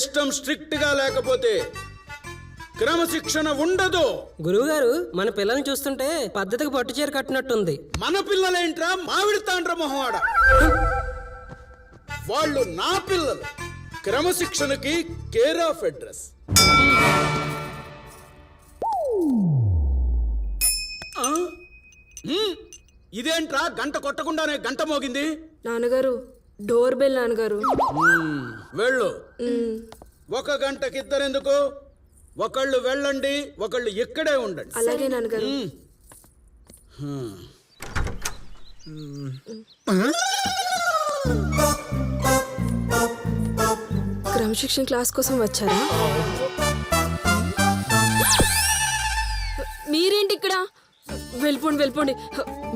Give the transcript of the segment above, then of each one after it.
System strict గా లేకపోతే క్రమశిక్షణ ఉండదు. గురువుగారు, మన పిల్లల్ని చూస్తుంటే పద్ధతికి పట్టు చీర కట్టినట్టుంది. మన పిల్లలేంట్రా మామిడి తాండ్ర మొహవాడ, వాళ్ళు నా పిల్లలు. క్రమశిక్షణకి కేర్ ఆఫ్ అడ్రస్. ఇదేంట్రా గంట కొట్టకుండానే గంట మోగింది? నాన్నగారు, డోర్ బెల్ నాన్నగారు. వెళ్ళు. ఒక గంటకిద్దరెందుకు? ఒకళ్ళు వెళ్ళండి, ఒకళ్ళు ఇక్కడే ఉండండి. అలాగే నాన్నగారు. క్రమశిక్షణ క్లాస్ కోసం వచ్చారా? మీరేంటి ఇక్కడ? వెళ్ళిపోండి వెళ్ళిపోండి.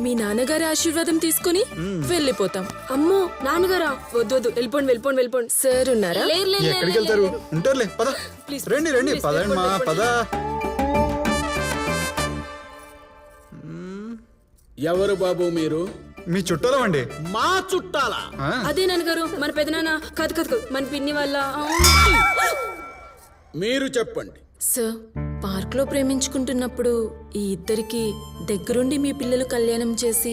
మీ నాన్నగారి ఆశీర్వాదం తీసుకుని వెళ్ళిపోతాం. అమ్మో నాన్నగారా, వద్దు వద్దు, వెళ్ళిపోండి వెళ్ళిపోండి వెళ్ళిపోండి. సార్ ఉన్నారా? ఎక్కడికి వెళ్తారు? ఉంటారులే, పద. Please, రండి రండి, please, పదండి మా వెళ్ళిపోండి, పద. ఎవరు బాబు మీరు? మీ చుట్టాలం అండి. మా చుట్టాలా? అదే నాన్నగారు, మన పెదనాన్న. కాదు కాదు కాదు, మన పిన్ని వాళ్ళ. మీరు చెప్పండి. సార్, పార్క్ లో ప్రేమించుకుంటున్నప్పుడు ఈ ఇద్దరికి దగ్గరుండి మీ పిల్లలు కళ్యాణం చేసి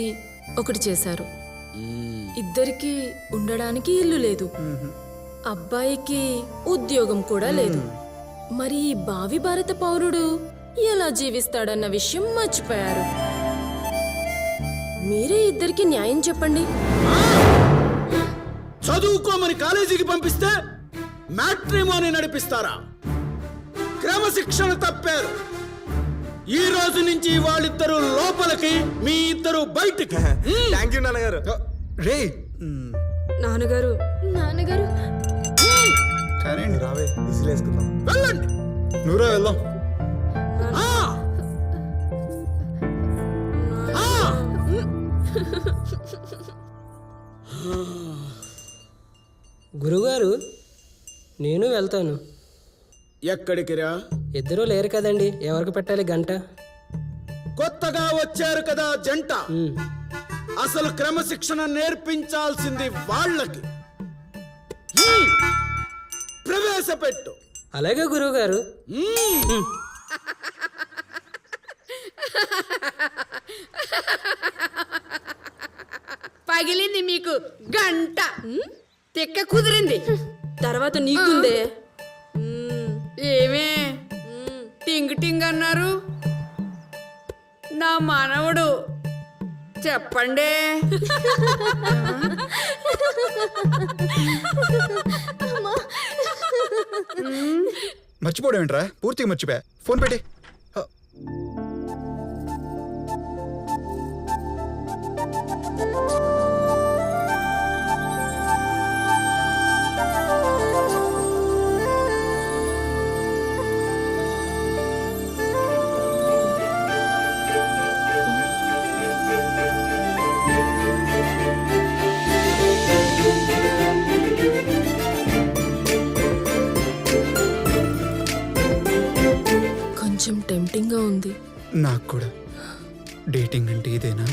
ఒకటి చేశారు. ఇద్దరికి ఉండడానికి ఇల్లు లేదు, అబ్బాయికి ఉద్యోగం కూడా లేదు. మరి ఈ భావి భారత పౌరుడు ఎలా జీవిస్తాడన్న విషయం మర్చిపోయారు. మీరే ఇద్దరికి న్యాయం చెప్పండి. చదువుకోమని కాలేజీకి పంపిస్తే మ్యాట్రిమోని నడిపిస్తారా? క్రమశిక్షణ తప్పారు. ఈ రోజు నుంచి వాళ్ళిద్దరూ లోపలికి, మీ ఇద్దరు బయటికి. థ్యాంక్ యూ నాన్నగారు. రే నాన్నగారు. నాన్నగారు, కానీ రావే, విసిలేసుకుందాం. వెళ్ళండి. నువ్వురా వెళ్దాం. ఆ! ఆ! గురువుగారు, నేను వెళ్తాను. ఎక్కడికి రా? ఇద్దరూ లేరు కదండి, ఎవరికి పెట్టాలి గంట? కొత్తగా వచ్చారు కదా జంట, అసలు క్రమశిక్షణ నేర్పించాల్సింది వాళ్ళకి. ప్రవేశపెట్టు. అలాగే గురువుగారు. పగిలింది మీకు గంట, తిక్క కుదిరింది. తర్వాత నీకుందే. ఏమే టింగ్ టింగ్ అన్నారు? నా మనవడు చెప్పండి. మర్చిపోవడం ఏంట్రా? పూర్తిగా మర్చిపోయా. ఫోన్ పెట్టి. కొంచెం టెంప్టింగ్ గా ఉంది. నాకు కూడా. డేటింగ్ అంటే ఇదేనా?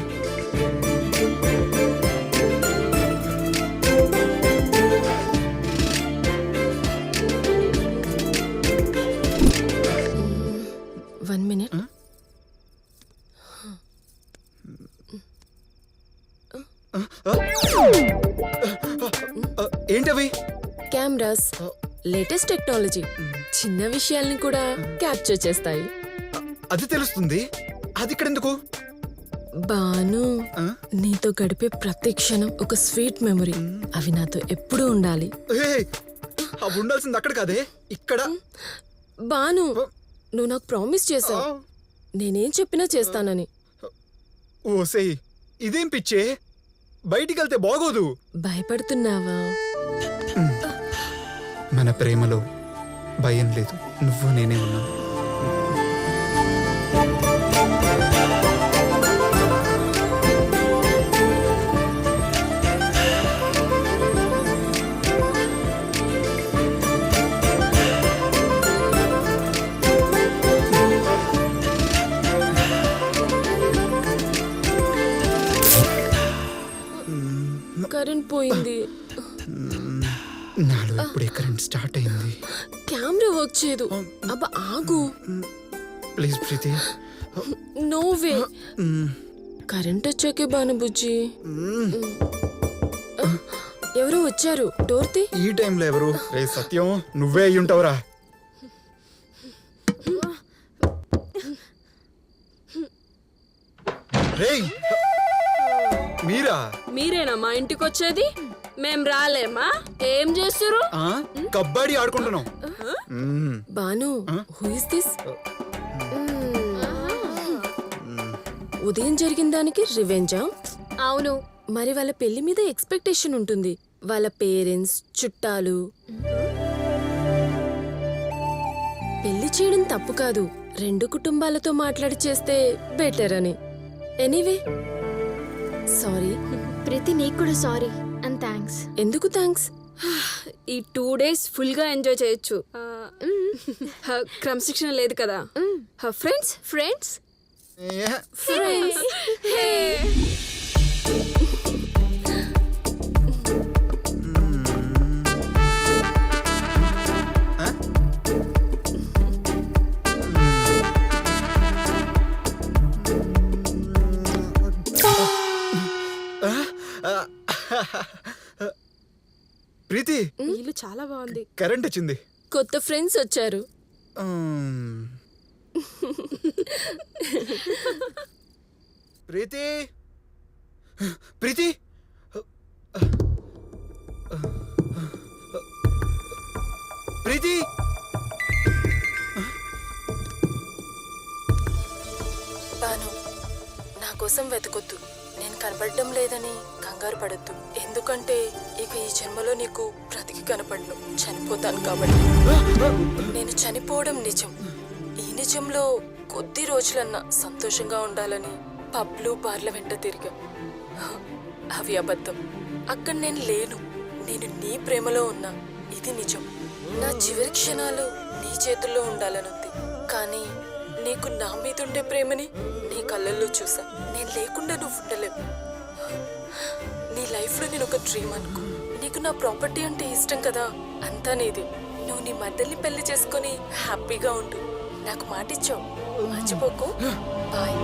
One minute. ఏంటవి? కెమెరాస్, లేటెస్ట్ టెక్నాలజీ చిన్న విషయాల్ని కూడా క్యాప్చర్ చేస్తాయి. అది తెలుస్తుంది, అది ఇక్కడ ఎందుకు? బాను, నీతో గడిపే ప్రతి క్షణం ఒక స్వీట్ మెమరీ. అవి నాతో ఎప్పుడూ ఉండాలి. అవి ఉండాల్సింది అక్కడ కాదే, ఇక్కడ. బాను, నువ్వు నాకు ప్రామిస్ చేశావు నేనేం చెప్పినా చేస్తానని. ఓసేయ్, ఇదేం పిచ్చే? బయటికి వెళ్తే బాగోదు. భయపడుతున్నావా? మన ప్రేమలో భయం లేదు, నువ్వు నేనే ఉన్నాను. కరెంట్ పోయింది. నాలో ఇప్పుడే కరెంట్ స్టార్ట్ అయింది. కెమెరా వర్క్ చేయదు. అబ్బా ఆగు. Please Preethi. నోవే. కరెంట్ వచ్చాకే బాను బుజ్జి. ఎవరో వచ్చారు. డోర్ తీ. ఈ టైంలో ఎవరు? రే సత్యం, నువ్వే అయ్యి ఉంటావురా. రేయ్, మీరా? మీరేనా మా ఇంటికి వచ్చేది? మేం రాలేమా? ఏం చేస్తురు? ఆ, కబడ్డీ ఆడుకుంటున్నాం. Banu, who is this? ఉదయం జరిగిన దానికి రివెంజా? అవును. మరి వాళ్ళ పెళ్లి మీద ఎక్స్పెక్టేషన్ ఉంటుంది. వాళ్ళ పేరెంట్స్, చుట్టాలు. పెళ్లి చేయడం తప్పు కాదు, రెండు కుటుంబాలతో మాట్లాడి చేస్తే బెటర్ అని. Anyway, sorry. ప్రీతి, నీకు కూడా సారీ అండ్ థ్యాంక్స్. ఎందుకు థ్యాంక్స్? ఈ 2 days ఫుల్ గా ఎంజాయ్ చేయొచ్చు. క్రమశిక్షణ లేదు కదా. Friends friends friends. ప్రీతి, ఇల్లు చాలా బాగుంది. కరెంట్ వచ్చింది. కొత్త ఫ్రెండ్స్ వచ్చారు. ప్రీతి, ప్రీతి, ప్రీతి. బాను, నా కోసం వెతకొద్దు. నేను కనపడడం లేదని కంగారు పడద్దు. ఎందుకంటే ఇక ఈ జన్మలో నీకు బ్రతికి కనపడను, చనిపోతాను కాబట్టి. నేను చనిపోవడం నిజం. ఈ నిజంలో కొద్ది రోజులన్నా సంతోషంగా ఉండాలని పబ్లు బార్ల వెంట తిరిగా. అవి అబద్ధం. అక్కడ నేను లేను. నేను నీ ప్రేమలో ఉన్నా. ఇది నిజం. నా చివరి క్షణాలు నీ చేతుల్లో ఉండాలనుంది. కానీ నీకు నా మీదుండే ప్రేమని నీ కళ్ళల్లో చూసా. నేను లేకుండా నువ్వు ఉండలేవు. నీ లైఫ్లో నేను ఒక డ్రీమ్ అనుకో. నీకు నా ప్రాపర్టీ అంటే ఇష్టం కదా, అంతా నీది. నువ్వు నీ మద్దల్ని పెళ్లి చేసుకొని హ్యాపీగా ఉండు. నాకు మాటిచ్చావు, మర్చిపోకు. బాయ్.